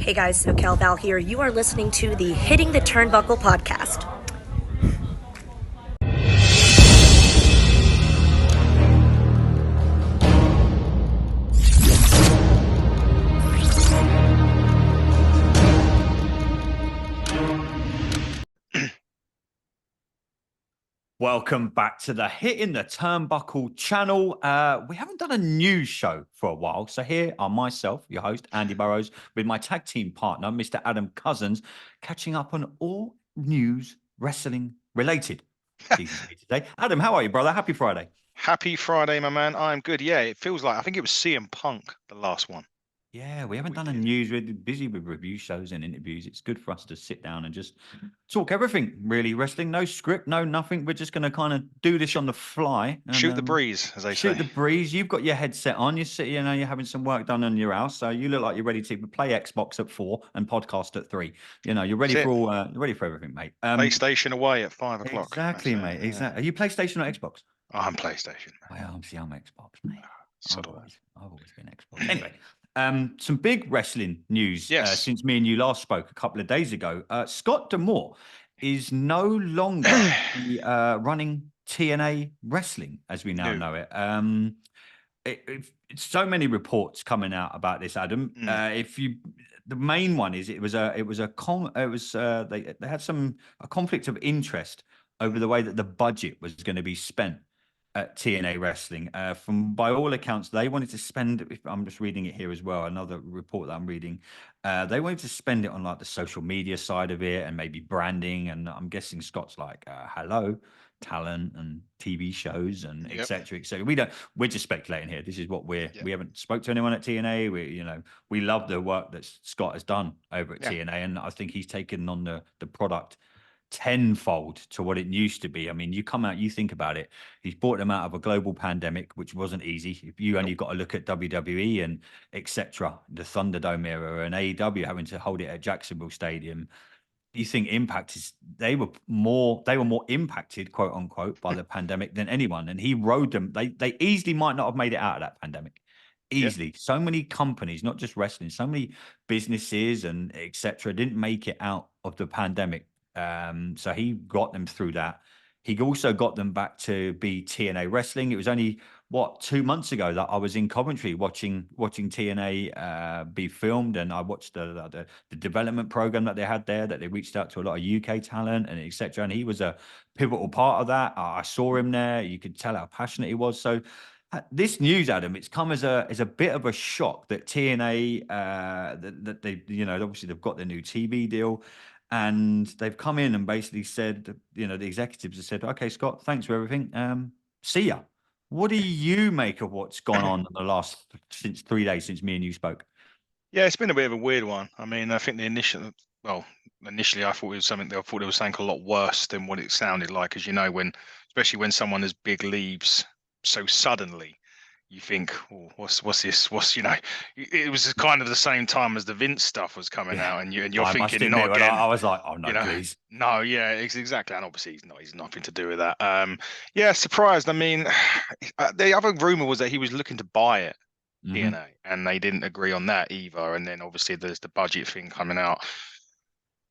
Hey guys, SoCal Val here. You are listening to the Hitting the Turnbuckle podcast. Welcome back to the Hitting the Turnbuckle channel. We haven't done a news show for a while. So here are myself, your host, Andy Burrows, with my tag team partner, Mr. Adam Cousins, catching up on all news wrestling related. Today. Adam, how are you, brother? Happy Friday. Happy Friday, my man. I'm good. Yeah, it feels like, I think it was CM Punk, the last one. Yeah, we haven't done a news. We're busy with review shows and interviews. It's good for us to sit down and just talk everything, really. Wrestling, no script, no nothing. We're just going to kind of do this on the fly. And, shoot the breeze, as they say. Shoot the breeze. You've got your headset on. You're sitting, you're having some work done on your house. So you look like you're ready to play Xbox at 4 and podcast at 3. You're ready for all. You're ready for everything, mate. PlayStation away at 5 o'clock. Exactly, mate. Yeah. Exactly. Are you PlayStation or Xbox? I'm PlayStation. Well, I'm Xbox, mate. I've always been Xbox. Anyway. Some big wrestling news since me and you last spoke a couple of days ago. Scott D'Amore is no longer running TNA Wrestling as we now know it. It's so many reports coming out about this, Adam. The main one is they had a conflict of interest over the way that the budget was going to be spent at TNA Wrestling. By all accounts, they wanted to spend, I'm just reading it here as well, another report that I'm reading, they wanted to spend it on like the social media side of it and maybe branding. And I'm guessing Scott's like, hello, talent and TV shows and et cetera, et cetera. We're just speculating here. This is what we haven't spoke to anyone at TNA. We love the work that Scott has done over at TNA. And I think he's taken on the product tenfold to what it used to be. I mean, you come out, you think about it. He's brought them out of a global pandemic, which wasn't easy. If you only got to look at WWE and etc., the Thunderdome era, and AEW having to hold it at Jacksonville Stadium. You think Impact they were more impacted, quote unquote, by the pandemic than anyone, and he rode them. They easily might not have made it out of that pandemic. Easily, so many companies, not just wrestling, so many businesses and etc., didn't make it out of the pandemic. So he got them through that. He also got them back to be TNA Wrestling. It was only 2 months ago that I was in Coventry watching TNA be filmed, and I watched the development program that they had there. That they reached out to a lot of UK talent and etc. And he was a pivotal part of that. I saw him there. You could tell how passionate he was. So this news, Adam, it's come as a bit of a shock that TNA that they obviously they've got their new TV deal. And they've come in and basically said, the executives have said, okay, Scott, thanks for everything. See ya. What do you make of what's gone on since 3 days since me and you spoke? Yeah, it's been a bit of a weird one. I mean, I think initially I thought it was something. I thought they were saying a lot worse than what it sounded like, as especially when someone as big leaves so suddenly. You think, what's this? It was kind of the same time as the Vince stuff was coming out, and you're thinking, not again. I was like, oh no, please. No, yeah, exactly. And obviously, he's nothing to do with that. Surprised. I mean, the other rumor was that he was looking to buy it, TNA, and they didn't agree on that either. And then obviously there's the budget thing coming out.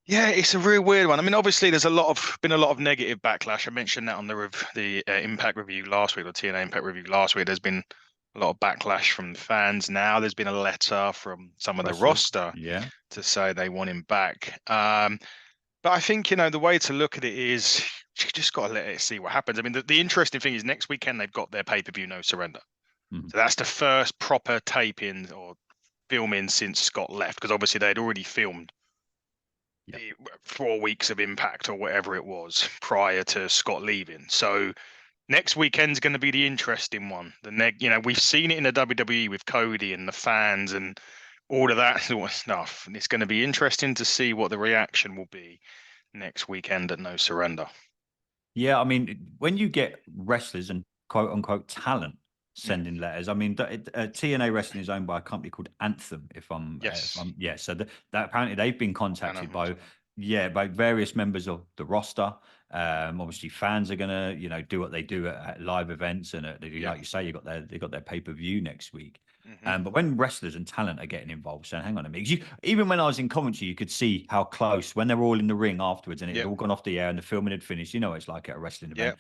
Yeah, it's a real weird one. I mean, obviously, there's been a lot of negative backlash. I mentioned that on the Impact review last week, or TNA Impact review last week. There's been a lot of backlash from fans. Now there's been a letter from some of the roster to say they want him back. But I think, the way to look at it is you just got to let it see what happens. I mean, the interesting thing is next weekend they've got their pay-per-view No Surrender. So that's the first proper taping or filming since Scott left, because obviously they'd already filmed 4 weeks of Impact or whatever it was prior to Scott leaving. So next weekend's going to be the interesting one. We've seen it in the WWE with Cody and the fans and all of that sort of stuff. And it's going to be interesting to see what the reaction will be next weekend at No Surrender. Yeah, I mean, when you get wrestlers and quote unquote talent sending letters, I mean, TNA Wrestling is owned by a company called Anthem. So that apparently they've been contacted by various members of the roster. Obviously, fans are gonna, do what they do at live events, and like you say, they got their pay-per-view next week. But when wrestlers and talent are getting involved, saying, hang on a minute, even when I was in commentary, you could see how close when they were all in the ring afterwards and it had all gone off the air and the filming had finished. You know what it's like at a wrestling event.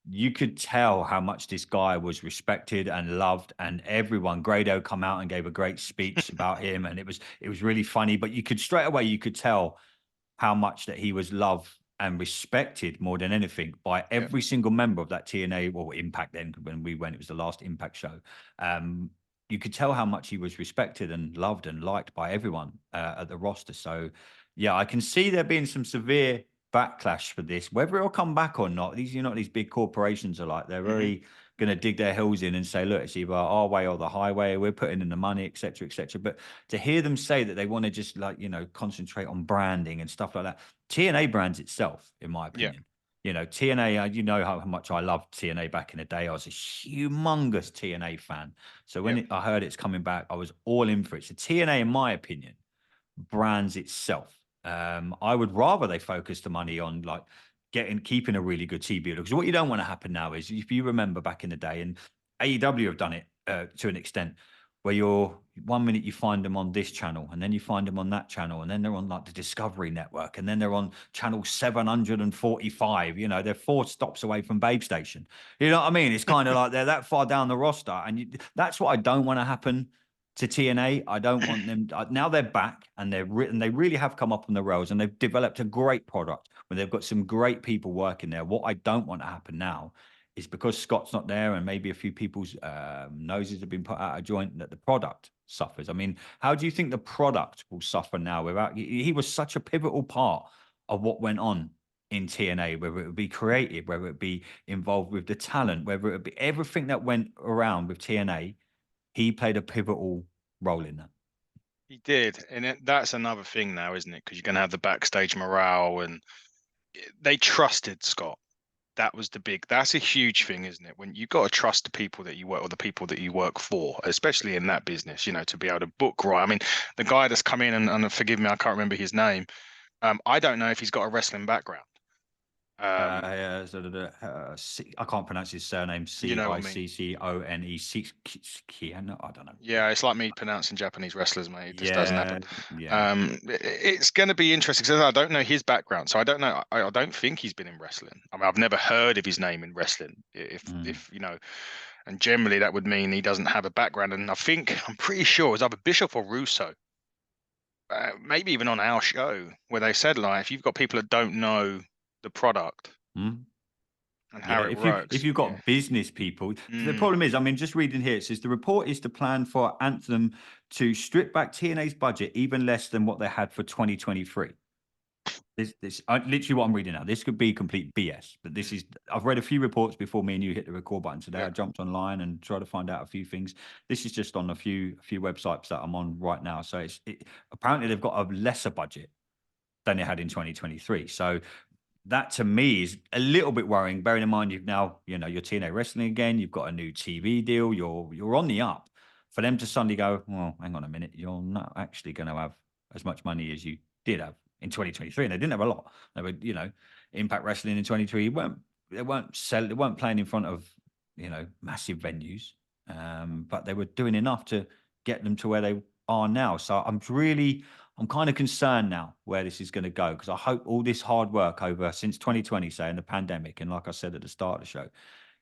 You could tell how much this guy was respected and loved, and everyone. Grado come out and gave a great speech about him, and it was really funny. But you could straight away tell how much that he was loved and respected more than anything by every single member of that TNA or Impact. Then when we went, it was the last Impact show. You could tell how much he was respected and loved and liked by everyone at the roster. So, yeah, I can see there being some severe backlash for this, whether it'll come back or not. These big corporations are like, they're very going to dig their heels in and say, look, it's either our way or the highway. We're putting in the money, et cetera, et cetera. But to hear them say that they want to just concentrate on branding and stuff like that, TNA brands itself, in my opinion. TNA, you know how much I loved TNA back in the day. I was a humongous TNA fan. So when I heard it's coming back, I was all in for it. So TNA, in my opinion, brands itself. I would rather they focus the money on keeping a really good TV deal. Because what you don't want to happen now is, if you remember back in the day, and AEW have done it to an extent, where you're 1 minute you find them on this channel, and then you find them on that channel, and then they're on the Discovery Network, and then they're on channel 745. They're 4 stops away from Babe Station. You know what I mean? It's kind of like they're that far down the roster, and that's what I don't want to happen to TNA. I don't want them. Now they're back, and they really have come up on the rails, and they've developed a great product where they've got some great people working there. What I don't want to happen now is, because Scott's not there and maybe a few people's noses have been put out of joint, that the product suffers. I mean, how do you think the product will suffer now without? He was such a pivotal part of what went on in TNA, whether it would be creative, whether it be involved with the talent, whether it be everything that went around with TNA. He played a pivotal role in that. He did, and that's another thing now, isn't it? Because you're going to have the backstage morale, and they trusted Scott. That's a huge thing, isn't it? When you've got to trust the people that you work, or the people that you work for, especially in that business, to be able to book right. I mean, the guy that's come in, and forgive me, I can't remember his name. I don't know if he's got a wrestling background. I can't pronounce his surname. You know what I mean? Ciccone. I don't know. Yeah, it's like me pronouncing Japanese wrestlers, mate. It just doesn't happen. Yeah. It's going to be interesting because I don't know his background, so I don't know. I don't think he's been in wrestling. I mean, I've never heard of his name in wrestling. If and generally that would mean he doesn't have a background. And I'm pretty sure it was either Bishop or Russo, maybe even on our show, where they said, like, if you've got people that don't know the product and how it works. If you've got business people, the problem is, I mean, just reading here, it says the report is to plan for Anthem to strip back TNA's budget even less than what they had for 2023. This literally what I'm reading now. This could be complete BS, but this is. I've read a few reports before me and you hit the record button today. I jumped online and tried to find out a few things. This is just on a few websites that I'm on right now. So apparently they've got a lesser budget than they had in 2023. So that to me is a little bit worrying, bearing in mind you're TNA wrestling again, you've got a new TV deal, you're on the up. For them to suddenly go, well, hang on a minute, you're not actually going to have as much money as you did have in 2023, and they didn't have a lot. They were, Impact Wrestling in 2023 they weren't playing in front of massive venues, but they were doing enough to get them to where they are now. So I'm kind of concerned now where this is going to go, because I hope all this hard work over since 2020, say, in the pandemic, and like I said at the start of the show,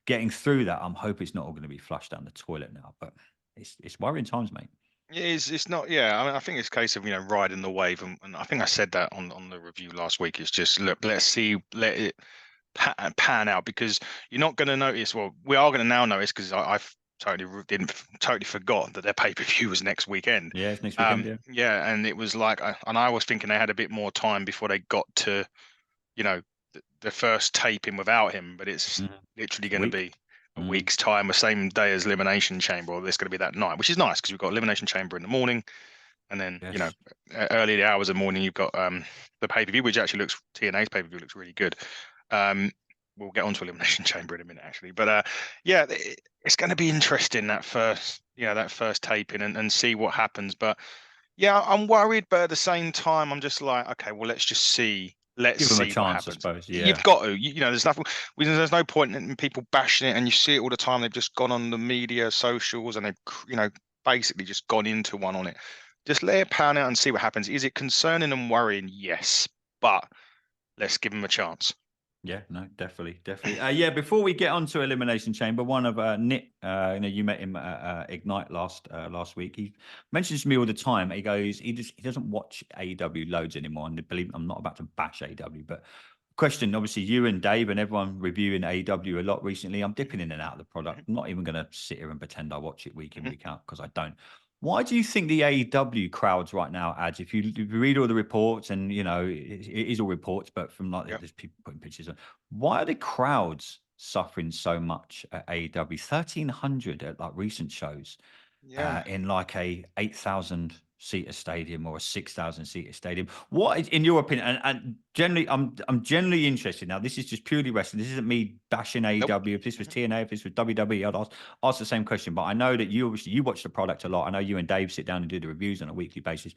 getting through that, I'm hoping it's not all going to be flushed down the toilet now. But it's worrying times, mate. It's not. Yeah, I mean, I think it's a case of riding the wave, and I think I said that on the review last week. It's just, look, let it pan out, because you're not going to notice. Well, we are going to now notice, because I've totally forgot that their pay-per-view was next weekend. Yeah, it's next weekend. Yeah, and it was like, and I was thinking they had a bit more time before they got to, the first taping without him. But it's literally going to be a week's time, the same day as Elimination Chamber, or it's going to be that night, which is nice because we've got Elimination Chamber in the morning, and then early hours of the morning you've got the pay-per-view, which actually TNA's pay-per-view looks really good. We'll get onto Elimination Chamber in a minute, actually. But it's going to be interesting, that first taping, and see what happens. But yeah, I'm worried, but at the same time, I'm just like, okay, well, let's just see. Let's give them a see chance, what happens. I suppose. Yeah. You've got to. There's nothing. There's no point in people bashing it, and you see it all the time. They've just gone on the media, socials, and they've basically just gone into one on it. Just let it pan out and see what happens. Is it concerning and worrying? Yes, but let's give him a chance. Yeah, no, definitely. Yeah, before we get on to Elimination Chamber, one of Nick, you met him at Ignite last week. He mentions to me all the time. He goes, he doesn't watch AEW loads anymore. And believe me, I'm not about to bash AEW, but question, obviously, you and Dave and everyone reviewing AEW a lot recently. I'm dipping in and out of the product. I'm not even going to sit here and pretend I watch it week in, week out, because I don't. Why do you think the AEW crowds right now, Ads, if you read all the reports, and it is all reports, but from there's people putting pictures on, why are the crowds suffering so much at AEW? 1,300 at like recent shows, in like a 8,000 seater stadium or a 6,000 seater stadium. What is, in your opinion, and generally, I'm generally interested now. This is just purely wrestling. This isn't me bashing AEW. If this was TNA, if this was WWE, I'd ask the same question. But I know that you watch the product a lot. I know you and Dave sit down and do the reviews on a weekly basis.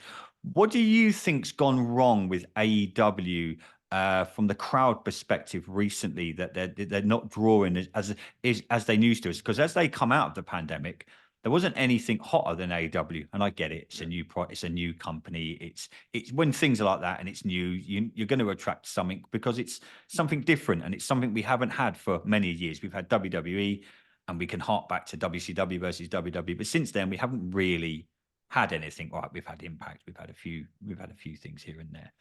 What do you think's gone wrong with AEW? From the crowd perspective recently, that they're not drawing as they used to, because as they come out of the pandemic, there wasn't anything hotter than AEW, and I get it. It's a new it's a new company. It's when things are like that and it's new, you're going to attract something because it's something different, and it's something we haven't had for many years. We've had WWE, and we can hark back to WCW versus WWE, but since then we haven't really had anything. Right, we've had Impact, we've had a few things here and there.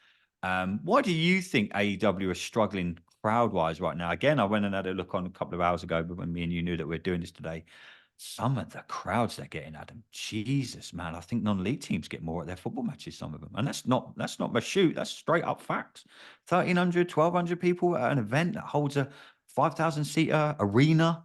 Why do you think AEW are struggling crowd-wise right now? Again, I went and had a look on a couple of hours ago, but when me and you knew that we're doing this today, some of the crowds they're getting, Adam, Jesus, man, I think non-league teams get more at their football matches, some of them. And that's not my shoot. That's straight up facts. 1,300, 1,200 people at an event that holds a 5,000-seater arena.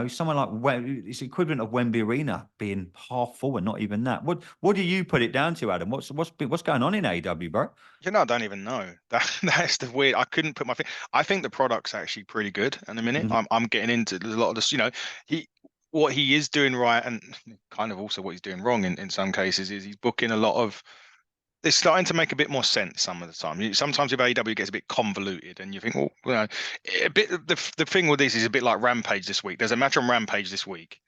Someone like it's equivalent of Wembley Arena being half full and not even that. What do you put it down to, Adam? What's going on in AEW, bro? I don't even know. That's the weird. I couldn't put my finger. I think the product's actually pretty good. In a minute, I'm getting into a lot of this. What he is doing right, and kind of also what he's doing wrong in some cases, is he's booking a lot of. It's starting to make a bit more sense some of the time. Sometimes with AEW gets a bit convoluted, and you think, a bit. The thing with this is a bit like Rampage this week. There's a match on Rampage this week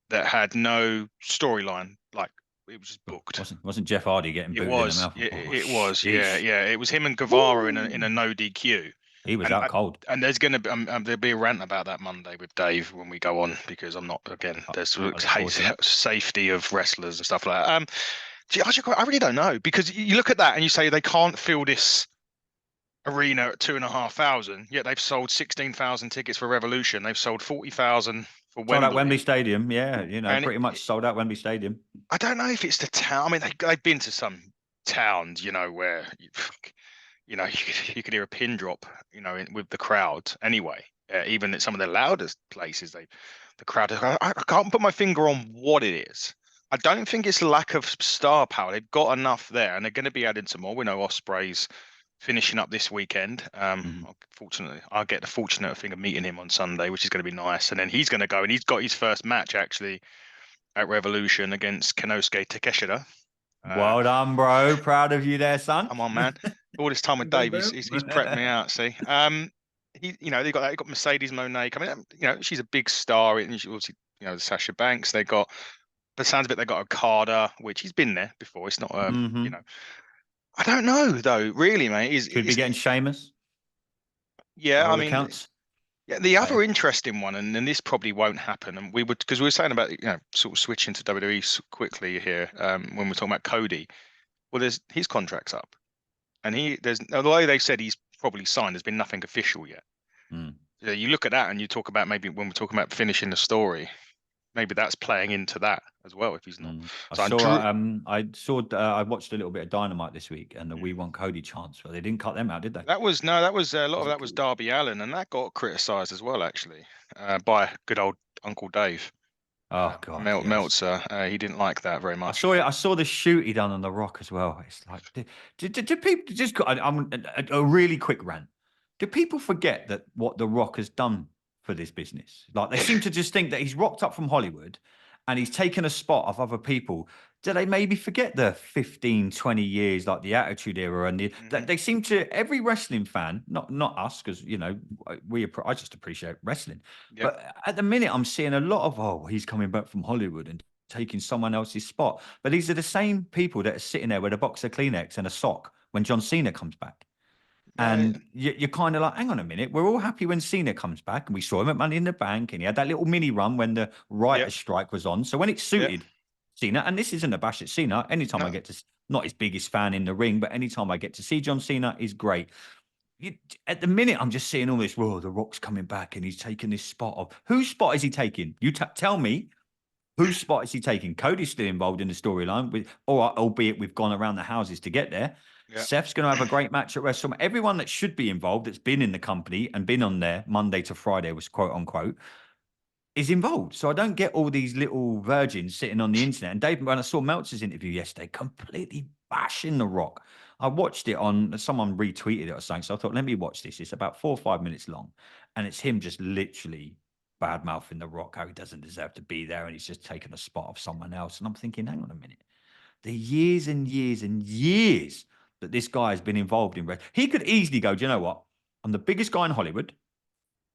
that had no storyline. Like, it was just booked. Wasn't Jeff Hardy getting booted in the mouth? It was. Yeah. It was him and Guevara in a no DQ. He was out cold. And there's going to be there'll be a rant about that Monday with Dave when we go on, because I'm not, again, there's safety of wrestlers and stuff like that. I really don't know, because you look at that and you say they can't fill this arena at 2,500, yet they've sold 16,000 tickets for Revolution. They've sold 40,000 for Wembley. Sold out Wembley Stadium, pretty much sold out Wembley Stadium. I don't know if it's the town. I mean, they've been to some towns, where you could hear a pin drop, with the crowd. Anyway, even at some of the loudest places, the crowd. I can't put my finger on what it is. I don't think it's lack of star power. They've got enough there, and they're going to be adding some more. We know Ospreay's finishing up this weekend. Fortunately, I'll get the fortunate thing of meeting him on Sunday, which is going to be nice. And then he's going to go, and he's got his first match actually at Revolution against Konosuke Takeshita. Well done, bro. Proud of you there, son. Come on, man. All this time with Dave, he's prepped me out. See, they got Mercedes Moné coming. She's a big star. And she obviously, Sasha Banks. They got, but sounds a bit. They got Okada, which he's been there before. It's not, I don't know though. Really, mate. Could be getting Sheamus. Yeah, I mean, accounts. Yeah, the other interesting one, and this probably won't happen, and because we were saying about sort of switching to WWE quickly here, when we're talking about Cody. Well, his contract's up, and although they said he's probably signed, there's been nothing official yet. You look at that, and you talk about maybe when we're talking about finishing the story, maybe that's playing into that as well. If he's not, I watched a little bit of Dynamite this week, and the "We Want Cody" chants, but they didn't cut them out, did they? That was a lot of that was Darby Allin, and that got criticised as well, actually, by good old Uncle Dave. Oh God, Meltzer. He didn't like that very much. I saw the shoot he done on The Rock as well. It's like, do people just? I'm a really quick rant. Do people forget that what The Rock has done for this business? Like, they seem to just think that he's rocked up from Hollywood and he's taken a spot of other people. Do they maybe forget the 15, 20 years, like the Attitude Era? And they seem to, every wrestling fan, not us, because, I just appreciate wrestling. Yep. But at the minute, I'm seeing a lot of, he's coming back from Hollywood and taking someone else's spot. But these are the same people that are sitting there with a box of Kleenex and a sock when John Cena comes back. And you're kind of like, hang on a minute. We're all happy when Cena comes back, and we saw him at Money in the Bank, and he had that little mini run when the writer's strike was on. So when it suited Cena, and this isn't a bash at Cena, anytime I get to, not his biggest fan in the ring, but anytime I get to see John Cena is great. At the minute, I'm just seeing all this. Whoa, The Rock's coming back, and he's taking this spot of whose spot is he taking? You tell me. Whose spot is he taking? Cody's still involved in the storyline, albeit we've gone around the houses to get there. Yeah. Seth's going to have a great match at WrestleMania. Everyone that should be involved, that's been in the company and been on there Monday to Friday, was quote unquote, is involved. So I don't get all these little virgins sitting on the internet. And Dave, when I saw Meltzer's interview yesterday, completely bashing The Rock. I watched it on, someone retweeted it or something. So I thought, let me watch this. It's about 4 or 5 minutes long. And it's him just literally bad mouthing The Rock, how he doesn't deserve to be there, and he's just taken a spot of someone else. And I'm thinking, hang on a minute, the years and years and years that this guy has been involved in, he could easily go, do you know what? I'm the biggest guy in Hollywood.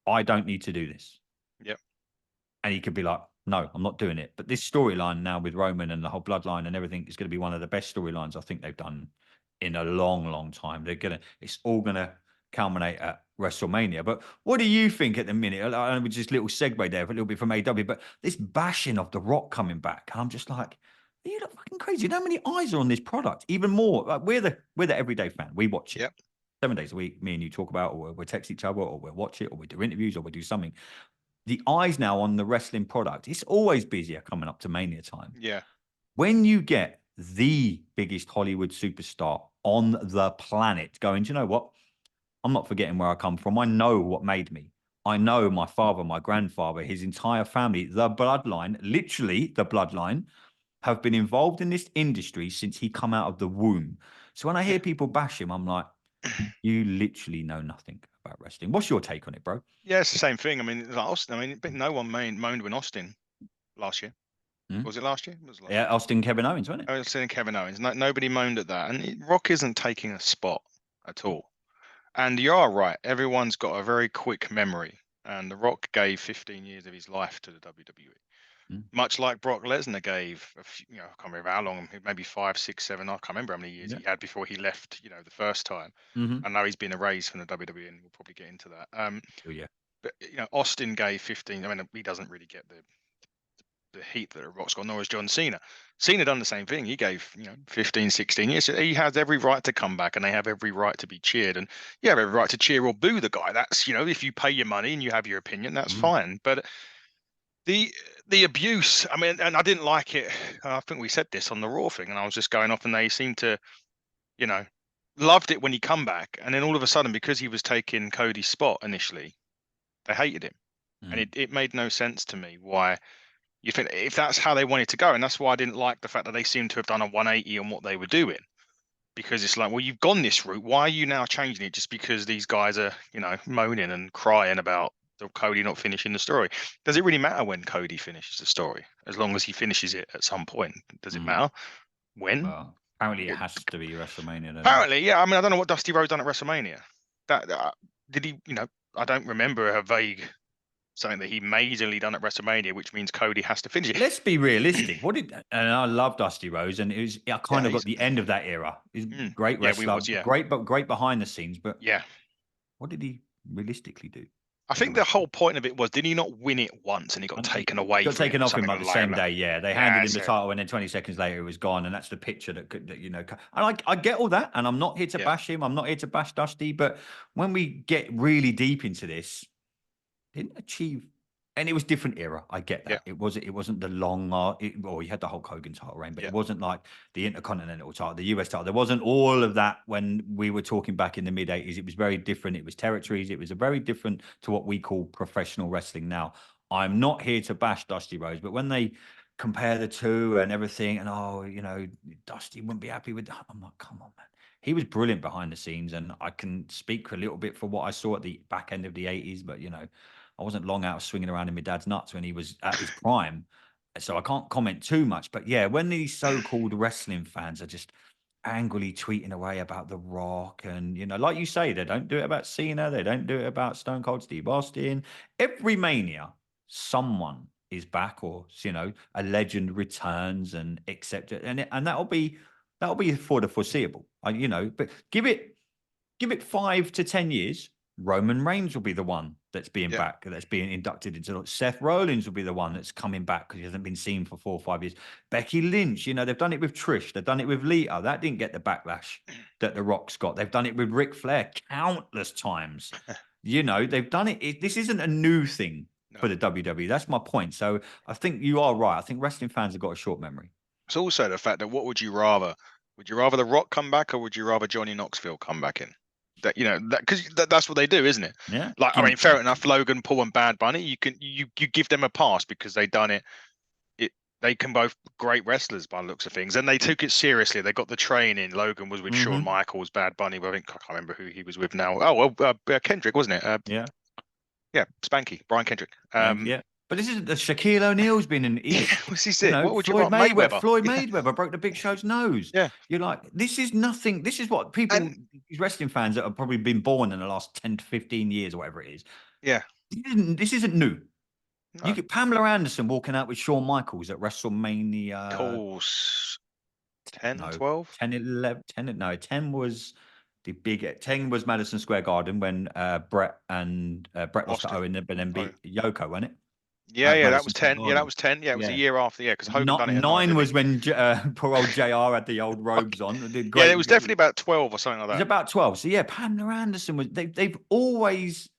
I don't need to do this. Yep. And he could be like, no, I'm not doing it. But this storyline now with Roman and the whole bloodline and everything is going to be one of the best storylines I think they've done in a long, long time. It's all going to culminate at WrestleMania. But what do you think at the minute? I know just a little segue there, a little bit from AW, but this bashing of The Rock coming back, and I'm just like, are you not fucking crazy? You know how many eyes are on this product? Even more. Like we're the everyday fan. We watch it 7 days a week. Me and you talk about, or we'll text each other, or we'll watch it, or we do interviews, or we do something. The eyes now on the wrestling product, it's always busier coming up to Mania time. Yeah. When you get the biggest Hollywood superstar on the planet going, do you know what? I'm not forgetting where I come from. I know what made me. I know my father, my grandfather, his entire family, the bloodline, literally the bloodline, have been involved in this industry since he come out of the womb. So when I hear people bash him, I'm like, you literally know nothing about wrestling. What's your take on it, bro? Yeah, it's the same thing. I mean, like Austin. I mean, but no one moaned when Austin last year. Was it last year? It was last year. Austin, Kevin Owens, wasn't it? Austin and Kevin Owens. Nobody moaned at that. And Rock isn't taking a spot at all. And you are right. Everyone's got a very quick memory. And The Rock gave 15 years of his life to the WWE. Much like Brock Lesnar gave, I can't remember how long, maybe 5, 6, 7, I can't remember how many years he had before he left, the first time. I know he's been erased from the WWE, and we'll probably get into that. But, Austin gave 15. I mean, he doesn't really get the heat that Rock's got, nor is John Cena. Cena done the same thing. He gave 15, 16 years. So he has every right to come back, and they have every right to be cheered. And you have every right to cheer or boo the guy. That's if you pay your money and you have your opinion, that's fine. But the abuse, I mean, and I didn't like it. I think we said this on the Raw thing, and I was just going off, and they seemed to, loved it when he come back, and then all of a sudden, because he was taking Cody's spot initially, they hated him, and it made no sense to me why. You think if that's how they wanted to go, and that's why I didn't like the fact that they seemed to have done a 180 on what they were doing, because it's like, well, you've gone this route. Why are you now changing it just because these guys are, moaning and crying about Cody not finishing the story? Does it really matter when Cody finishes the story? As long as he finishes it at some point, does it matter when? Well, apparently, it has to be WrestleMania. Apparently, yeah. I mean, I don't know what Dusty Rhodes done at WrestleMania. Did he? I don't remember a vague something that he majorly done at WrestleMania, which means Cody has to finish it. Let's be realistic. And I love Dusty Rhodes, and I kind of got the end of that era. He's great wrestler, great behind the scenes. But what did he realistically do? I think the whole point of it was, did he not win it once and he got taken away? Got taken off him like the same day. Yeah, they handed him the title, and then 20 seconds later it was gone. And that's the picture that could, And I get all that, and I'm not here to bash him. I'm not here to bash Dusty. But when we get really deep into this, didn't achieve, and it was different era. I get that. It wasn't the long, you had the Hulk Hogan title reign, but it wasn't like the Intercontinental title, the US title. There wasn't all of that when we were talking back in the mid 80s. It was very different. It was territories. It was a very different to what we call professional wrestling now. I'm not here to bash Dusty Rhodes, but when they compare the two and everything, and Dusty wouldn't be happy with that, I'm like, come on, man. He was brilliant behind the scenes, and I can speak a little bit for what I saw at the back end of the 80s, but I wasn't long out swinging around in my dad's nuts when he was at his prime. So I can't comment too much. But yeah, when these so-called wrestling fans are just angrily tweeting away about The Rock, and, like you say, they don't do it about Cena. They don't do it about Stone Cold Steve Austin. Every Mania, someone is back, or a legend returns, and etc. And that'll be for the foreseeable. But give it 5 to 10 years. Roman Reigns will be the one that's being back, that's being inducted into. Seth Rollins will be the one that's coming back because he hasn't been seen for 4 or 5 years. Becky Lynch, they've done it with Trish, they've done it with Lita. That didn't get the backlash that The Rock's got. They've done it with Ric Flair countless times. They've done it. This isn't a new thing for the WWE. That's my point. So I think you are right. I think wrestling fans have got a short memory. It's also the fact that what would you rather? Would you rather The Rock come back, or would you rather Johnny Knoxville come back in? That because that's what they do, isn't it? Yeah. Like, I mean, fair enough. Logan Paul and Bad Bunny, you give them a pass because they done it. They can both great wrestlers by the looks of things, and they took it seriously. They got the training. Logan was with Shawn Michaels, Bad Bunny. But I can't remember who he was with now. Oh well, Kendrick, wasn't it? Yeah, Spanky, Brian Kendrick. Yeah. But this isn't the Shaquille O'Neal's been in. What's he said? What would you Floyd rather? Mayweather? Floyd Mayweather broke the Big Show's nose. Yeah. You're like, this is nothing. This is what people, these wrestling fans that have probably been born in the last 10 to 15 years or whatever it is. Yeah. This isn't new. No. You get Pamela Anderson walking out with Shawn Michaels at WrestleMania. Course 10, no, 12? 10, 11, 10. No, 10 was the big. 10 was Madison Square Garden when Brett lost to Owen, but then beat Yoko, wasn't it? Yeah, that was 10. Yeah, that was 10. Yeah, it was a year after. Yeah, because Hogan done it. 9 was when poor old JR had the old robes on. Yeah, it was definitely about 12 or something like that. It was about 12. So yeah, Pamela Anderson was. They've always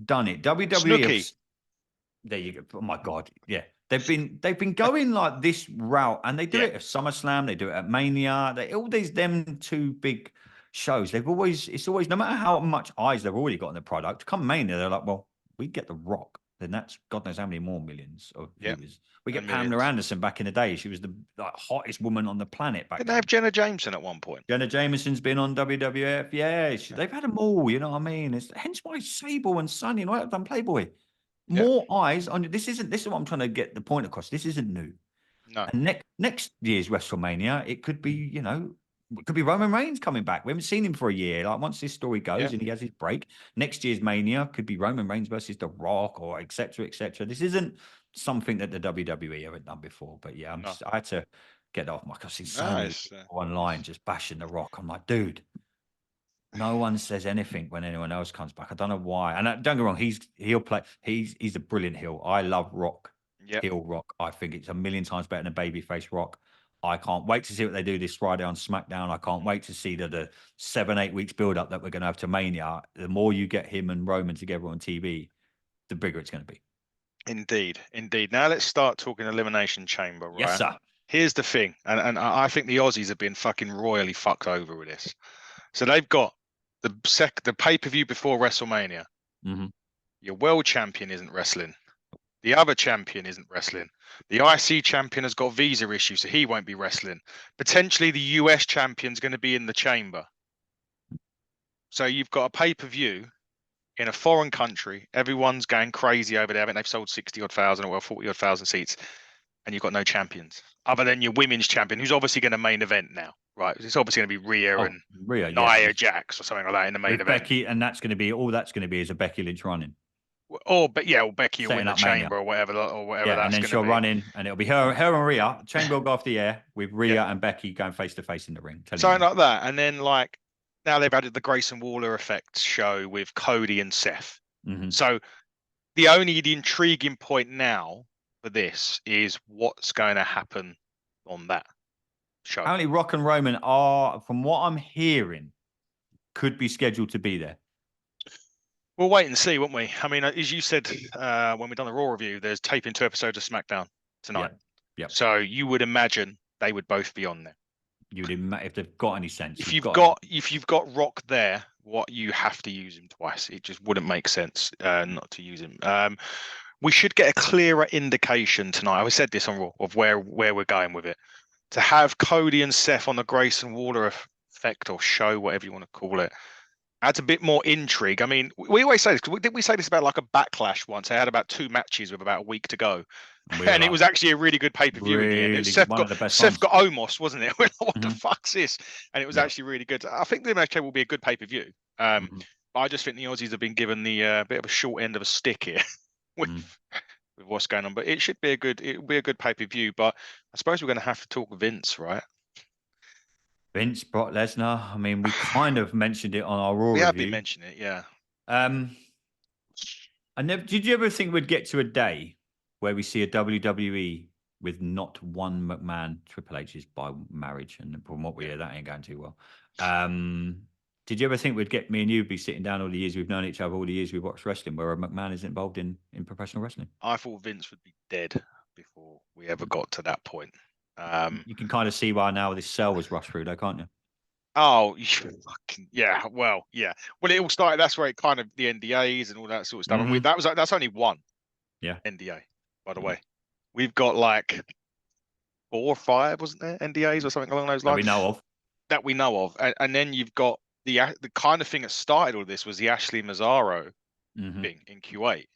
done it. WWE. Snooki. There you go. Oh my God. Yeah. They've been going like this route, and they do it at SummerSlam, they do it at Mania. All these them two big shows. It's always no matter how much eyes they've already got on the product. Come Mania, they're like, well, we get The Rock, then that's God knows how many more millions of viewers. We get Pamela Anderson back in the day. She was the hottest woman on the planet back then. Didn't they have Jenna Jameson at one point? Jenna Jameson's been on WWF. Yeah, they've had them all. You know what I mean? It's hence why Sable and Sonny and all that done Playboy. More eyes on this is what I'm trying to get the point across. This isn't new. No. And next year's WrestleMania, it could be, it could be Roman Reigns coming back. We haven't seen him for a year. Like once this story goes and he has his break, next year's Mania could be Roman Reigns versus The Rock or et cetera, et cetera. This isn't something that the WWE haven't done before. But yeah, I had to get that off my, because he's so many people online just bashing The Rock. I'm like, dude. No one says anything when anyone else comes back. I don't know why. And don't get me wrong, he'll play. He's a brilliant heel. I love Rock. Heel Rock. I think it's a million times better than babyface Rock. I can't wait to see what they do this Friday on SmackDown. I can't wait to see the 7-8 weeks build up that we're going to have to Mania. The more you get him and Roman together on TV, the bigger it's going to be. Indeed. Now let's start talking Elimination Chamber. Right? Yes, sir. Here's the thing, and I think the Aussies have been fucking royally fucked over with this. So they've got the pay-per-view before WrestleMania. Mm-hmm. Your world champion isn't wrestling. The other champion isn't wrestling. The IC champion has got visa issues, so he won't be wrestling. Potentially the US champion's going to be in the chamber. So you've got a pay-per-view in a foreign country. Everyone's going crazy over there. I think they've sold 60-odd thousand or 40-odd thousand seats. And you've got no champions other than your women's champion, who's obviously going to main event now, right? It's obviously going to be Rhea and Nia Jax or something like that in the main event. Becky, and that's going to be all that's going to be is a Becky Lynch running. Or Becky will win the chamber or whatever that's and going to be. then she'll run in, and it'll be her and Rhea. Chamber will go off the air with Rhea and Becky going face to face in the ring. Something like that, and then now they've added the Grayson Waller effect show with Cody and Seth. Mm-hmm. So the intriguing point now for this is what's going to happen on that show. Apparently Rock and Roman are, from what I'm hearing, could be scheduled to be there. We'll wait and see, won't we? I mean, as you said when we done the Raw review, there's taping 2 episodes of SmackDown tonight. Yeah. So you would imagine they would both be on there. If they've got any sense. If you've got Rock there, you have to use him twice. It just wouldn't make sense not to use him. We should get a clearer indication tonight. I said this on Raw of where we're going with it. To have Cody and Seth on the Grayson Waller effect or show, whatever you want to call it, adds a bit more intrigue. I mean, we always say this. Didn't we say this about like a Backlash once? They had about 2 matches with about a week to go. And it was actually a really good pay-per-view. Really, Seth got Omos, wasn't it? What the fuck's this? And it was actually really good. I think the match will be a good pay-per-view. But I just think the Aussies have been given the bit of a short end of a stick here with with what's going on. But it'll be a good pay-per-view. But I suppose we're going to have to talk Vince, right? Vince, Brock Lesnar. I mean, we kind of mentioned it on our Raw We have been review. mentioning it, yeah. I never. Did you ever think we'd get to a day where we see a WWE with not one McMahon? Triple H is by marriage, and from what we hear, that ain't going too well. Did you ever think we'd get me and you be sitting down all the years we've known each other, all the years we've watched wrestling, where a McMahon is involved in professional wrestling? I thought Vince would be dead before we ever got to that point. You can kind of see why now this cell was rushed through, though, can't you? Oh, yeah. Well, yeah. Well, it all started. That's where it kind of the NDAs and all that sort of stuff. And that's only one. Yeah. NDA, by the way. We've got like 4 or 5, wasn't there? NDAs or something along those lines. That we know of. And then you've got the kind of thing that started all this was the Ashley Mazzaro thing in Q8.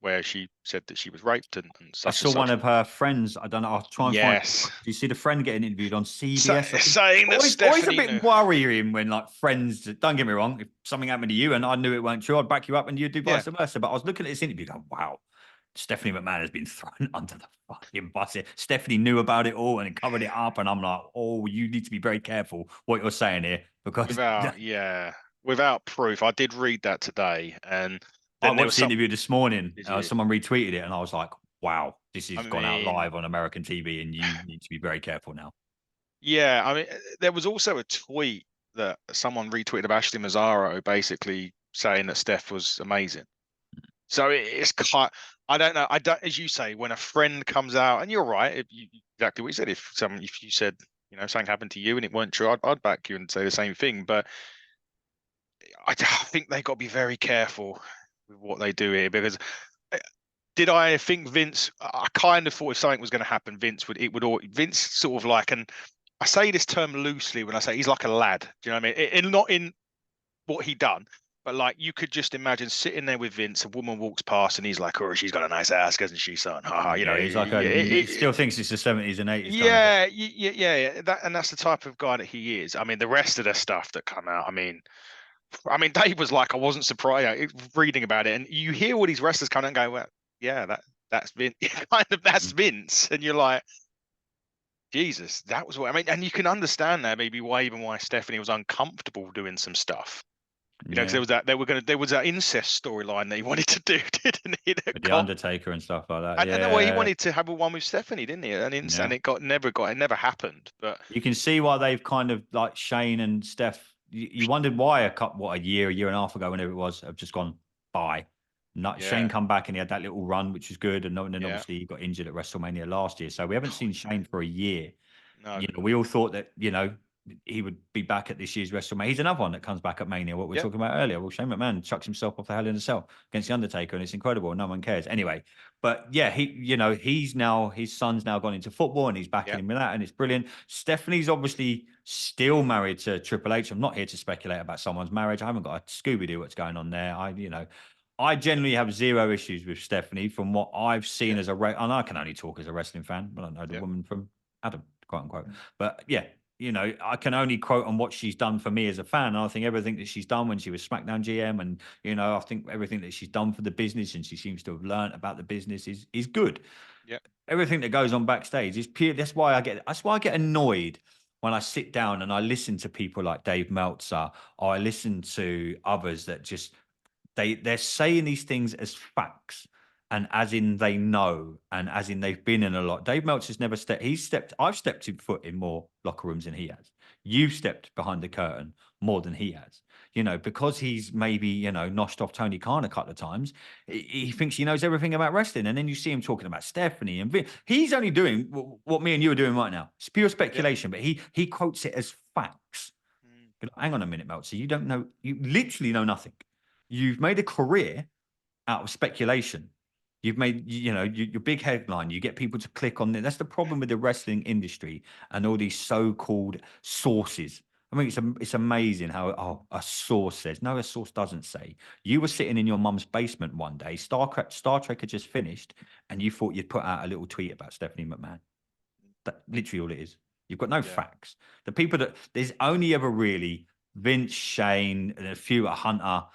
Where she said that she was raped and such. I saw one of her friends. I don't know. I'll try and find. Do you see the friend getting interviewed on CBS? Saying that Stephanie always a bit worrying when like friends. Don't get me wrong. If something happened to you and I knew it weren't true, I'd back you up and you'd do vice versa. But I was looking at this interview, going, "Wow, Stephanie McMahon has been thrown under the fucking bus here." Stephanie knew about it all and covered it up, and I'm like, "Oh, you need to be very careful what you're saying here because without proof." I did read that today, and I watched the interview this morning. Someone retweeted it, and I was like, "Wow, this has gone out live on American TV, and you need to be very careful now." Yeah, I mean, there was also a tweet that someone retweeted of Ashley Mazzaro, basically saying that Steph was amazing. So it's kind. I don't know. As you say, when a friend comes out, and you're right, exactly what you said. If you said, something happened to you and it weren't true, I'd back you and say the same thing. But I think they got to be very careful with what they do here, because did I think Vince? I kind of thought if something was going to happen, Vince sort of like, and I say this term loosely when I say he's like a lad. Do you know what I mean? Not in what he done, but like you could just imagine sitting there with Vince. A woman walks past and he's like, "Oh, she's got a nice ass, hasn't she, son?" He's like he still thinks it's the 70s and 80s. Yeah. That's the type of guy that he is. I mean, the rest of the stuff that come out. I mean, Dave was like, I wasn't surprised reading about it, and you hear all these wrestlers come and go, "Well, yeah, that's Vince." That's Vince, and you're like, Jesus, that was what I mean. And you can understand that maybe why Stephanie was uncomfortable doing some stuff. Because there was that incest storyline that he wanted to do, didn't he? With the Undertaker and stuff like that. And he wanted to have a one with Stephanie, didn't he? And it never happened. But you can see why they've kind of like Shane and Steph. You wondered why a year and a half ago, whenever it was, have just gone by. Shane come back and he had that little run, which was good, and then obviously he got injured at WrestleMania last year, so we haven't seen Shane for a year. No. We all thought that he would be back at this year's WrestleMania. He's another one that comes back at Mania. What we were talking about earlier. Well, Shane McMahon chucks himself off the Hell in a Cell against the Undertaker, and it's incredible. No one cares anyway. But yeah, his son's now gone into football, and he's backing him with that, and it's brilliant. Stephanie's obviously still married to Triple H. I'm not here to speculate about someone's marriage. I haven't got a Scooby-Doo what's going on there. I generally have zero issues with Stephanie from what I've seen as and I can only talk as a wrestling fan. I don't know the woman from Adam, quote unquote. But yeah, I can only quote on what she's done for me as a fan. And I think everything that she's done when she was SmackDown GM, and I think everything that she's done for the business, and she seems to have learned about the business, is good. Yeah. Everything that goes on backstage is pure. That's why I get annoyed when I sit down and I listen to people like Dave Meltzer, or I listen to others that just they're saying these things as facts, and as in they know, and as in they've been in a lot. Dave Meltzer's never stepped. I've stepped foot in more locker rooms than he has. You've stepped behind the curtain more than he has. Because he's maybe noshed off Tony Khan a couple of times. He thinks he knows everything about wrestling, and then you see him talking about Stephanie and Vince. He's only doing what me and you are doing right now. It's pure speculation, but he quotes it as facts. But hang on a minute, Meltzer. You don't know. You literally know nothing. You've made a career out of speculation. You've made, your big headline. You get people to click on it. That's the problem with the wrestling industry and all these so-called sources. I mean, it's amazing how a source says. No, a source doesn't say. You were sitting in your mum's basement one day. Star Trek had just finished, and you thought you'd put out a little tweet about Stephanie McMahon. That's literally all it is. You've got no facts. The people there's only ever really Vince, Shane, and a few at Hunter.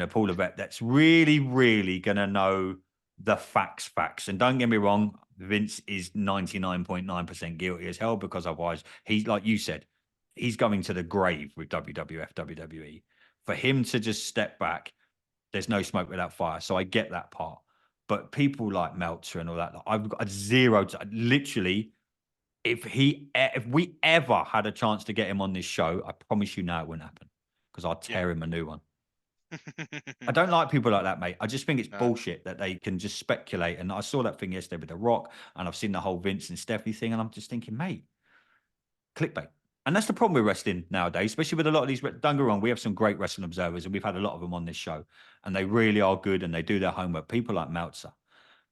Paul Levesque, that's really, really going to know the facts. And don't get me wrong, Vince is 99.9% guilty as hell, because otherwise he's, like you said, he's going to the grave with WWF, WWE. For him to just step back, there's no smoke without fire. So I get that part. But people like Meltzer and all that, I've got literally, if we ever had a chance to get him on this show, I promise you now it wouldn't happen, because I'll tear him a new one. I don't like people like that, mate. I just think it's bullshit that they can just speculate. And I saw that thing yesterday with The Rock, and I've seen the whole Vince and Stephanie thing, and I'm just thinking, mate, clickbait. And that's the problem with wrestling nowadays, especially with a lot of these. Don't get me wrong, we have some great wrestling observers, and we've had a lot of them on this show, and they really are good, and they do their homework. People like Meltzer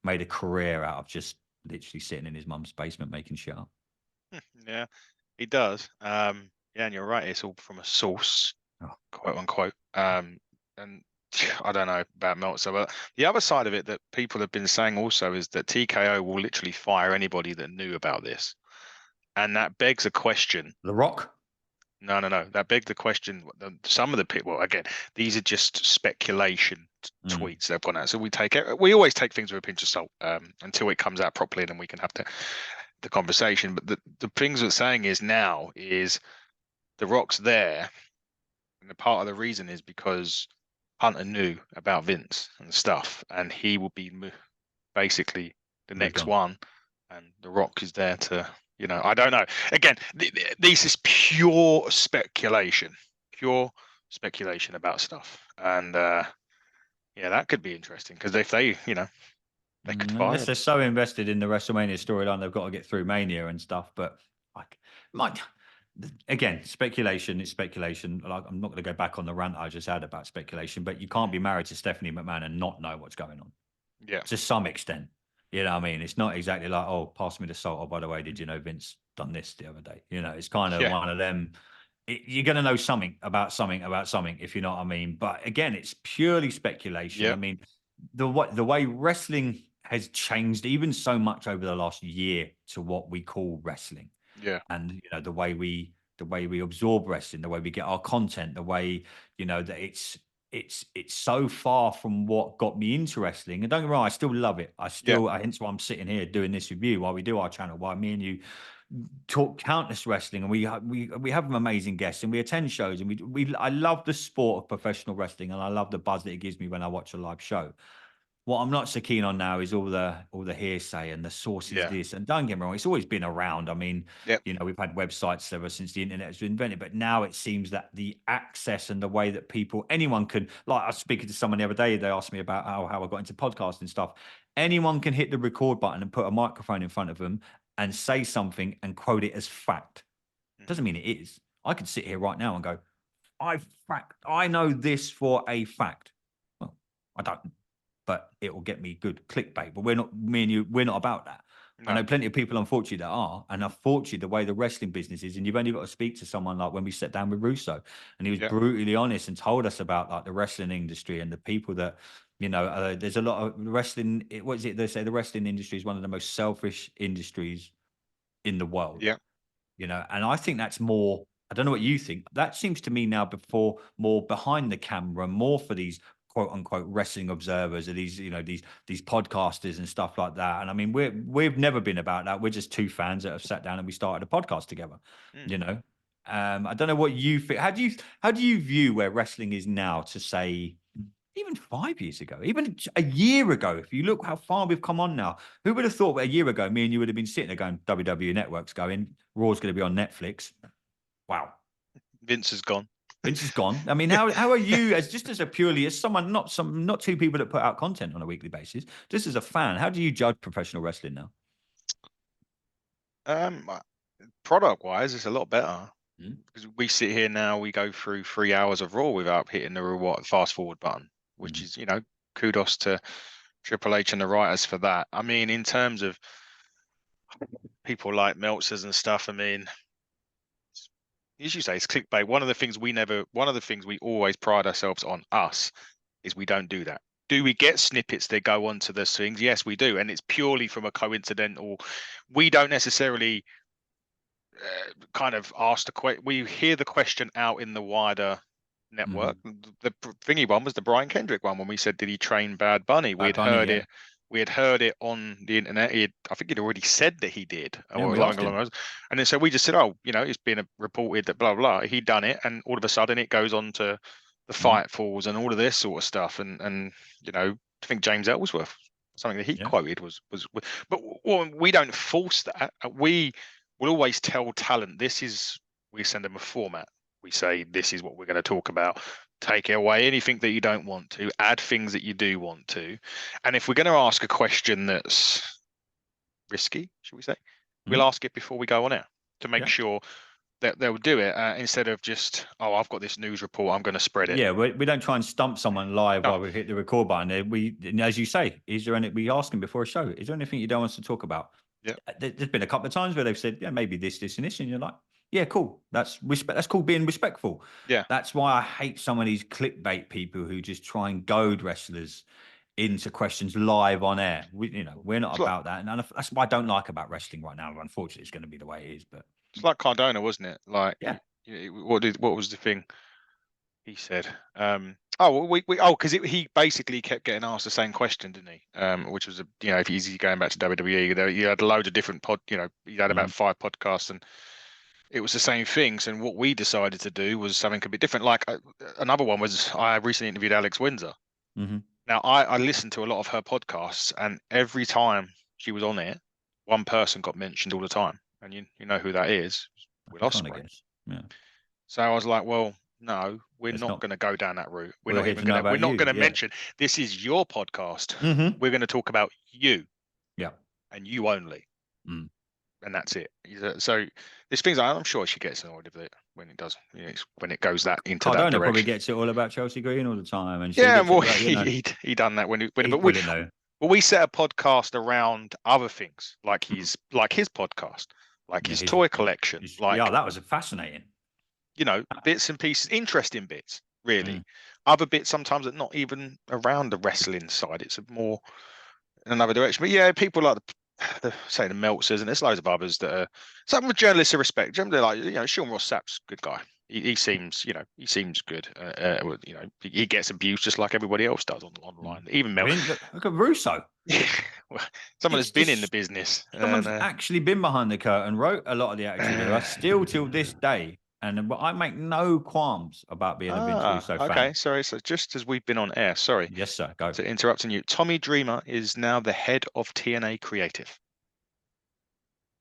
made a career out of just literally sitting in his mum's basement making shit up. Yeah, he does. Yeah, and you're right. It's all from a source, quote unquote. And I don't know about Meltzer, but the other side of it that people have been saying also is that TKO will literally fire anybody that knew about this. And that begs a question. The Rock? No. That begs the question. Some of the people, well, again, these are just speculation tweets that have gone out. So we always take things with a pinch of salt until it comes out properly, and then we can have the conversation. But the things we're saying is The Rock's there, and the part of the reason is because Hunter knew about Vince and stuff, and he will be basically the next one, and The Rock is there to, I don't know. Again, this is pure speculation about stuff, and that could be interesting, because if they could fire. Unless they're so invested in the WrestleMania storyline, they've got to get through Mania and stuff. But again, speculation is speculation. Like, I'm not going to go back on the rant I just had about speculation, but you can't be married to Stephanie McMahon and not know what's going on. Yeah, to some extent. You know what I mean? It's not exactly like, oh, pass me the salt. Oh, by the way, did you know Vince done this the other day? It's kind of one of them. You're going to know something about something, if you know what I mean. But again, it's purely speculation. Yep. I mean, the way wrestling has changed even so much over the last year to what we call wrestling. Yeah. And the way we absorb wrestling, the way we get our content, the way that it's so far from what got me into wrestling. And don't get me wrong, I still love it. Hence why I'm sitting here doing this with you while we do our channel, while me and you talk countless wrestling, and we have amazing guests, and we attend shows, and I love the sport of professional wrestling, and I love the buzz that it gives me when I watch a live show. What I'm not so keen on now is all the hearsay and the sources. This, and don't get me wrong, it's always been around. I mean, we've had websites ever since the internet has been invented, but now it seems that the access and the way that anyone can, like I was speaking to someone the other day, they asked me about how I got into podcasting stuff. Anyone can hit the record button and put a microphone in front of them and say something and quote it as fact. Doesn't mean it is. I could sit here right now and go, I know this for a fact. Well, I don't. But it will get me good clickbait. But me and you, we're not about that. No. I know plenty of people, unfortunately, that are. And unfortunately, the way the wrestling business is, and you've only got to speak to someone like when we sat down with Russo, and he was brutally honest and told us about like the wrestling industry and the people that, there's a lot of wrestling. What is it? They say the wrestling industry is one of the most selfish industries in the world. Yeah. And I think that's more, I don't know what you think. That seems to me now more behind the camera, more for these quote unquote wrestling observers, or these these podcasters and stuff like that. And I mean, we've never been about that. We're just two fans that have sat down and we started a podcast together. I don't know what you think. How do you view where wrestling is now to say even 5 years ago, even a year ago? If you look how far we've come on now, who would have thought that a year ago me and you would have been sitting there going, WWE Network's going, Raw's going to be on Netflix. Wow. Vince is gone. Vince is gone. I mean, how are you as someone, not two people that put out content on a weekly basis, just as a fan, how do you judge professional wrestling now? Product wise, it's a lot better, because we sit here now, we go through 3 hours of Raw without hitting the fast forward button, which is, kudos to Triple H and the writers for that. I mean, in terms of people like Meltzers and stuff, I mean, as you say, it's clickbait. One of the things we always pride ourselves on is we don't do that. Do we get snippets that go onto the things? Yes, we do. And it's purely from a coincidental. We don't necessarily kind of ask the question. We hear the question out in the wider network. The thingy one was the Brian Kendrick one when we said, did he train Bad Bunny? We'd heard it. we had heard it on the internet. I think he'd already said that he did, Yeah, or we along asked him. those. And then so we just said, oh, it's been reported that blah blah. He done it, and all of a sudden it goes on to the fight falls and all of this sort of stuff. And I think James Ellsworth, something that he quoted was, but we don't force that. We will always tell talent we send them a format. We say this is what we're going to talk about. Take away anything that you don't want to, add things that you do want to. And if we're going to ask a question that's risky, should we say, we'll ask it before we go on air to make sure that they'll do it instead of just, oh, I've got this news report, I'm going to spread it. Yeah, we don't try and stump someone live while we hit the record button. As you say, we ask them before a show, is there anything you don't want us to talk about? Yeah. There's been a couple of times where they've said, yeah, maybe this, and this, and you're like, yeah, cool. That's respect. That's called being respectful. Yeah. That's why I hate some of these clickbait people who just try and goad wrestlers into questions live on air. We're not about that, and that's what I don't like about wrestling right now. Unfortunately, it's going to be the way it is. But it's like Cardona, wasn't it? Like, yeah. What was the thing he said? Because he basically kept getting asked the same question, didn't he? Which was if he's going back to WWE, you had loads of different he had about 5 podcasts and. It was the same things, and what we decided to do was something a bit different. Like another one was I recently interviewed Alex Windsor. Now I listened to a lot of her podcasts, and every time she was on it, one person got mentioned all the time, and you know who that is? Will Ospreay. Yeah. So I was like, well, no, we're not going to go down that route. We're not going to mention this is your podcast. We're going to talk about you. Yeah. And you only. And that's it. So there's things I'm sure she gets annoyed with it when it does. When it goes into that direction. Probably gets it all about Chelsea Green all the time, and he done that when we set a podcast around other things like his podcast, like his toy collection, that was fascinating. Bits and pieces, interesting bits, really. Other bits sometimes are not even around the wrestling side. It's more in another direction. But yeah, people like the Meltzers, and there's loads of others that are some of journalists of respect. Generally, like Sean Ross Sapp's a good guy. He seems, he seems good. He gets abused just like everybody else does online. Even look at Russo. Someone has been in the business. Someone's actually been behind the curtain, wrote a lot of the Attitude Era, still till this day. And I make no qualms about being a Vince Russo fan. Okay, sorry. So just as we've been on air, sorry. Yes, sir. Go. So interrupting you. Tommy Dreamer is now the head of TNA Creative.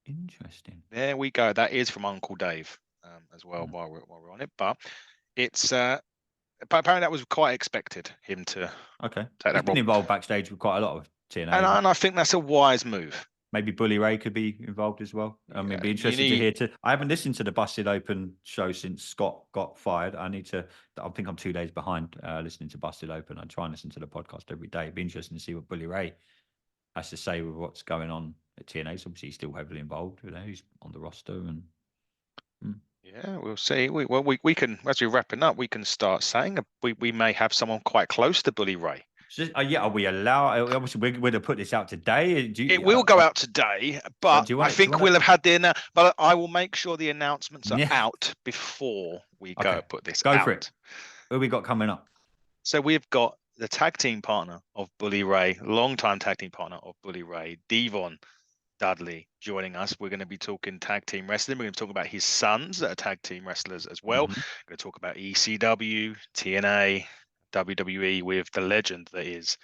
Interesting. There we go. That is from Uncle Dave as well. While we're on it, but it's but apparently that was quite expected him to. Okay. Take that. He's been involved backstage with quite a lot of TNA, and I think that's a wise move. Maybe Bully Ray could be involved as well. I mean, it'd be interesting to hear. I haven't listened to the Busted Open show since Scott got fired. I think I'm 2 days behind listening to Busted Open. I try and listen to the podcast every day. It'd be interesting to see what Bully Ray has to say with what's going on at TNA. So obviously, he's still heavily involved. He's on the roster, and yeah, we'll see. We can, as we're wrapping up, we can start saying we may have someone quite close to Bully Ray. Are we allowed? Obviously, we're going to put this out today. It will go out today, but I think we'll have had the but I will make sure the announcements are out before we go put this out. Go for it. Who we got coming up? So we've got the tag team partner of Bully Ray, longtime tag team partner of Bully Ray, Devon Dudley, joining us. We're going to be talking tag team wrestling. We're going to talk about his sons that are tag team wrestlers as well. We're going to talk about ECW, TNA, WWE with the legend that is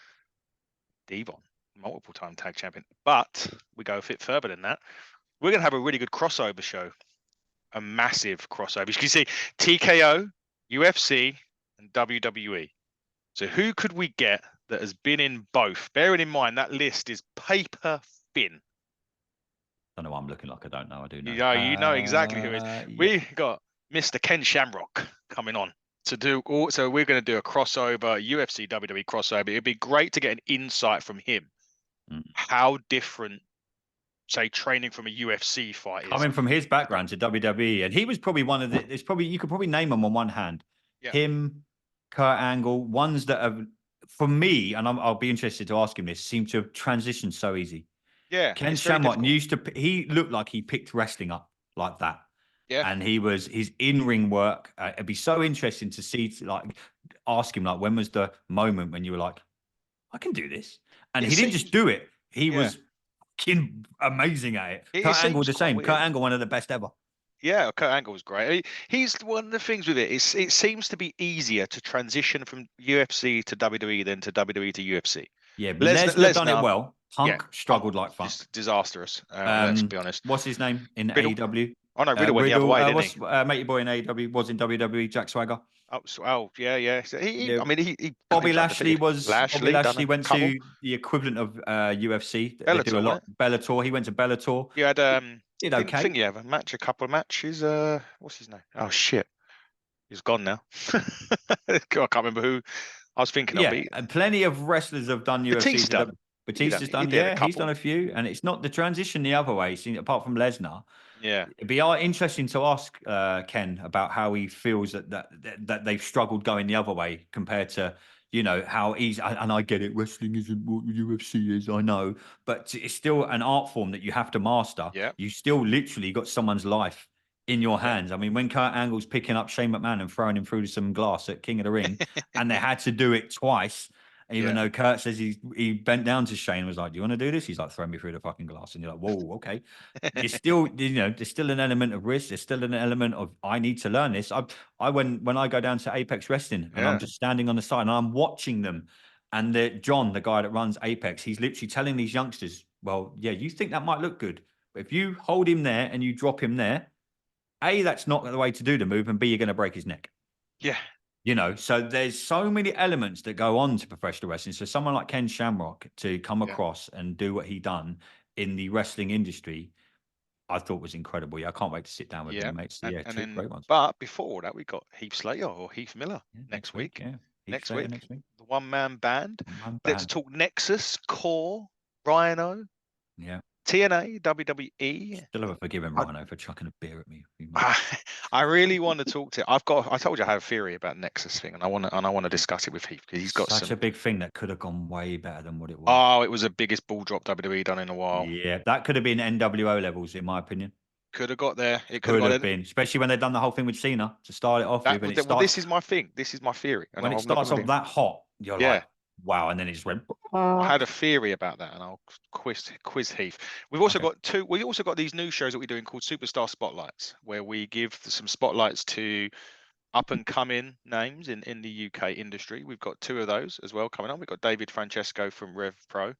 Devon, multiple time tag champion. But we go a bit further than that. We're going to have a really good crossover show, a massive crossover. You can see TKO, UFC, and WWE. So who could we get that has been in both? Bearing in mind that list is paper thin. I don't know what I'm looking like. I don't know. I do know. Yeah, you know exactly who it is. Yeah. We got Mr. Ken Shamrock coming on to do. So we're going to do a crossover, UFC WWE crossover. It'd be great to get an insight from him. How different, say, training from a UFC fight is. Coming from his background to WWE, and he was probably one of the. There's probably you could probably name them on one hand. Yeah. Him, Kurt Angle, ones that have, for me, and I'll be interested to ask him this, seem to have transitioned so easy. Yeah, Ken Shamrock he looked like he picked wrestling up like that. Yeah, and his in-ring work. It'd be so interesting to see, ask him, when was the moment when you were like, I can do this? And It he didn't seems, just do it; he yeah, was fucking amazing at it. it Kurt Angle seems the quite same. Kurt weird. Angle, one of the best ever. Yeah, Kurt Angle was great. He's one of the things with it. It seems to be easier to transition from UFC to WWE than to WWE to UFC. Yeah, Lesnar done it Lesnar, well. yeah, Punk Punk struggled like fuck. just disastrous. Let's be honest. What's his name in Riddle. AEW? Oh no, Riddle went the other Riddle. way, didn't he? What's mate your boy in AEW was in WWE? Jack Swagger. Oh, yeah, yeah. So Yeah. I mean, Bobby he's Lashley undefeated. was Bobby Lashley done Lashley a went couple. to the equivalent of UFC. They do Bellator, a wasn't lot. it? Bellator. He went to Bellator. You had Did didn't okay. think you have a couple of matches. What's his name? Oh shit, he's gone now. I can't remember who I was thinking of. Yeah, and plenty of wrestlers have done UFC. Batista. Batista's He done. did a Yeah, he's done couple. a few, and it's not the transition the other way. Apart from Lesnar, Yeah, it'd be interesting to ask Ken about how he feels that they've struggled going the other way compared to how easy. And I get it, wrestling isn't what UFC is. I know, but it's still an art form that you have to master. yeah, You still literally got someone's life in your yeah, hands. I mean, when Kurt Angle's picking up Shane McMahon and throwing him through some glass at King of the Ring, and they had to do it twice. Even yeah, though Kurt says he bent down to Shane and was like, "Do you want to do this?" He's like, "Throw me through the fucking glass," and you're like, "Whoa, okay." There's still, there's still an element of risk. There's still an element of I need to learn this. When I go down to Apex Wrestling and I'm yeah, just standing on the side and I'm watching them, and John, the guy that runs Apex, he's literally telling these youngsters, "Well, yeah, you think that might look good, but if you hold him there and you drop him there, A, that's not the way to do the move, and B, you're going to break his neck." yeah, So there's so many elements that go on to professional wrestling. So someone like Ken Shamrock to come yeah, across and do what he done in the wrestling industry, I thought was incredible. Yeah, I can't wait to sit down with yeah. him, mate. So yeah, And two then, great ones. but before all that, we got Heath Slater or Heath Miller Yeah, next next week. week. Yeah, Heath Next Slater week, next week. the one-man band. Man Let's band. talk Nexus, Core, Rhino, Yeah. TNA, WWE. Still haven't forgiven I, Rhino for chucking a beer at me. I really want to talk to. I told you I have a theory about Nexus thing, and I want to discuss it with Heath because he's got Such some. a big thing that could have gone way better than what it was. Oh, it was the biggest ball drop WWE done in a while. Yeah, that could have been NWO levels, in my opinion. Could have got there. It could Could have have got been, especially when they've done the whole thing with Cena to start it off with, and it well, starts this is my thing. This is my theory, and when it I'm not starts gonna off that hot. You're Yeah, like, wow, and then it just went. I had a theory about that, and I'll quiz Heath. We've also Okay. got We also got these new shows that we're doing called Superstar Spotlights, where we give some spotlights to up and coming names in the UK industry. We've got two of those as well coming on. We've got David Francesco from Rev Pro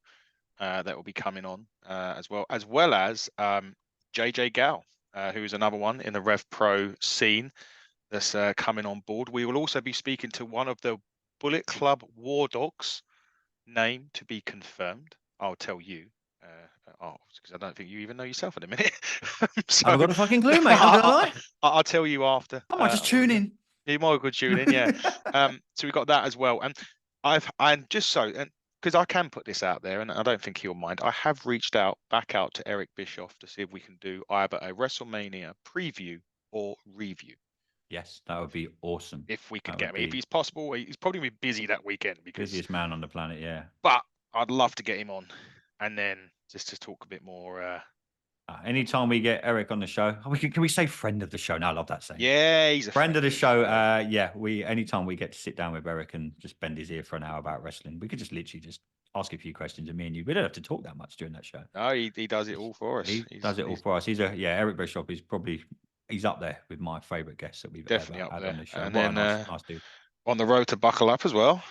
that will be coming on as well as JJ Gal, who is another one in the Rev Pro scene that's coming on board. We will also be speaking to one of the Bullet Club War Dogs, name to be confirmed. I'll tell you. Because I don't think you even know yourself in a minute. So I haven't got a fucking clue, mate. Not gonna lie. I'll tell you after. I might just tune in. You might go tune in, yeah. So we got that as well, and and because I can put this out there, and I don't think he'll mind. I have reached back out to Eric Bischoff to see if we can do either a WrestleMania preview or review. Yes, that would be awesome. If we could get him, if he's possible, he's probably gonna be busy that weekend because busiest man on the planet. Yeah. But I'd love to get him on, and then just to talk a bit more. Anytime we get Eric on the show, can we say friend of the show? No, I love that saying. Yeah, he's a friend of the show. Yeah, anytime we get to sit down with Eric and just bend his ear for an hour about wrestling, we could just literally just ask a few questions of me and you. We don't have to talk that much during that show. No, he does it all for us. He does it all for us. Eric Bischoff is probably he's up there with my favourite guests that we've definitely ever up had there. on the show. And what then a nice dude. On the road to Buckle Up as well.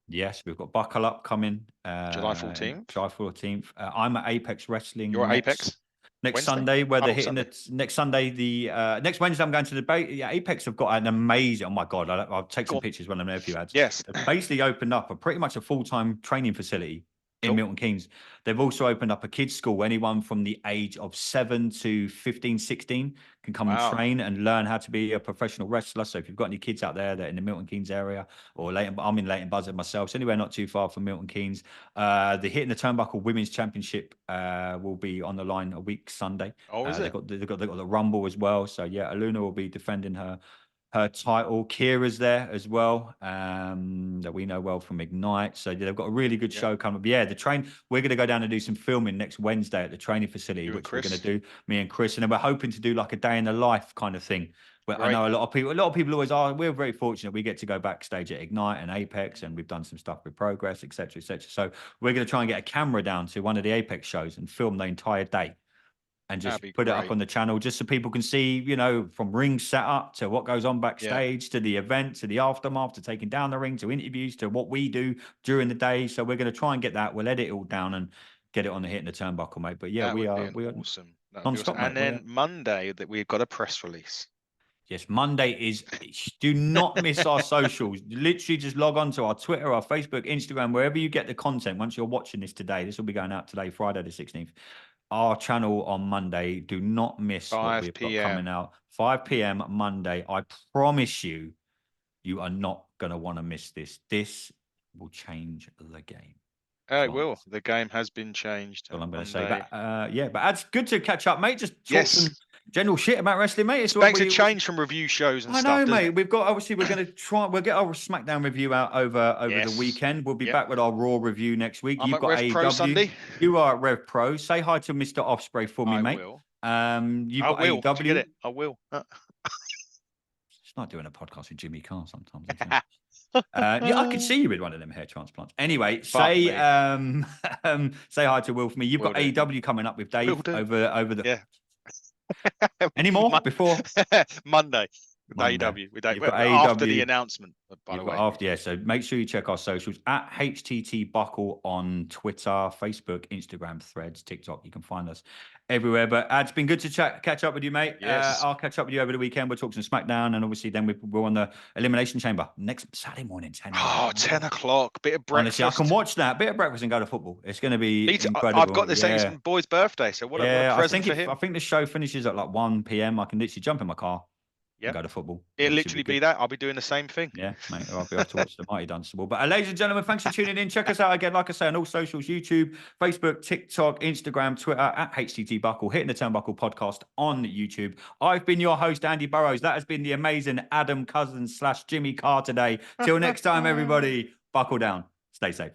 Yes, we've got Buckle Up coming July 14th. July 14th. I'm at Apex Wrestling. You're at Apex? Next Wednesday? Sunday, where they're hitting Sunday. next Sunday, next Wednesday, I'm going to the Apex have got an amazing. Oh my god, I'll take some pictures when I'm there. A few ads. Yes, they've basically opened up pretty much a full-time training facility in Milton Keynes. They've also opened up a kids' school. Anyone from the age of 7 to 15, 16 can come and train and learn how to be a professional wrestler. So if you've got any kids out there that are in the Milton Keynes area or I'm in Leighton Buzzard myself, so anywhere not too far from Milton Keynes. The Hitting the Turnbuckle Women's Championship will be on the line a week Sunday. Oh, is it? They've got the Rumble as well. So yeah, Aluna will be defending her title. Kira's there as well, that we know well from Ignite. So they've got a really good show coming up. Yeah, we're going to go down and do some filming next Wednesday at the training facility, which we're going to do, me and Chris. And then we're hoping to do like a day in the life kind of thing But I know a lot of people always are. We're very fortunate. We get to go backstage at Ignite and Apex, and we've done some stuff with Progress, etc., etc. So we're going to try and get a camera down to one of the Apex shows and film the entire day, and just put it up on the channel, just so people can see, from ring setup to what goes on backstage, to the event, to the aftermath, to taking down the ring, to interviews, to what we do during the day. So we're going to try and get that. We'll edit it all down and get it on the Hitting the Turnbuckle, mate. But yeah, we are awesome. non-stop, and then Monday that we've got a press release. Yes, Monday is. Do not miss our socials. Literally, just log on to our Twitter, our Facebook, Instagram, wherever you get the content. Once you're watching this today, this will be going out today, Friday the 16th. Our channel on Monday. Do not miss what we've got coming out. 5 p.m. Monday. I promise you, you are not going to want to miss this. This will change the game. It will. The game has been changed. That's all I'm going to say. But, but it's good to catch up, mate. Just talk some general shit about wrestling, mate. It's makes a change from review shows and stuff. I know, mate. We've got, obviously, we're going to try. We'll get our SmackDown review out over the weekend. We'll be back with our Raw review next week. You've got AEW. Pro Sunday. You are at Rev Pro. Say hi to Mr. Ospreay for me, mate. Will. You've got AEW. Get it? I will. It's not doing a podcast with Jimmy Carr sometimes. I could see you with one of them hair transplants. Anyway, say hi to Will for me. You've got AEW coming up with Dave over the. Any more before Monday? AEW. After the announcement, by the way. So make sure you check our socials at HTT Buckle on Twitter, Facebook, Instagram, Threads, TikTok. You can find us everywhere. But it's been good to catch up with you, mate. Yes. I'll catch up with you over the weekend. We'll talk some SmackDown, and obviously then we're on the Elimination Chamber next Saturday morning, 10 o'clock. 10 o'clock. Bit of breakfast. Honestly, I can watch that. Bit of breakfast and go to football. It's going to be incredible. I've got this his boy's birthday, so what a present for him. I think the show finishes at like 1 p.m. I can literally jump in my car. Go to football. It'll literally be that. I'll be doing the same thing. Yeah, mate. I'll be able to watch the Mighty Dunstable. But ladies and gentlemen, thanks for tuning in. Check us out again, like I say, on all socials: YouTube, Facebook, TikTok, Instagram, Twitter, at HTT Buckle, Hitting the Turnbuckle podcast on YouTube. I've been your host, Andy Burrows. That has been the amazing Adam Cousins / Jimmy Carr today. Till next time, everybody, buckle down. Stay safe.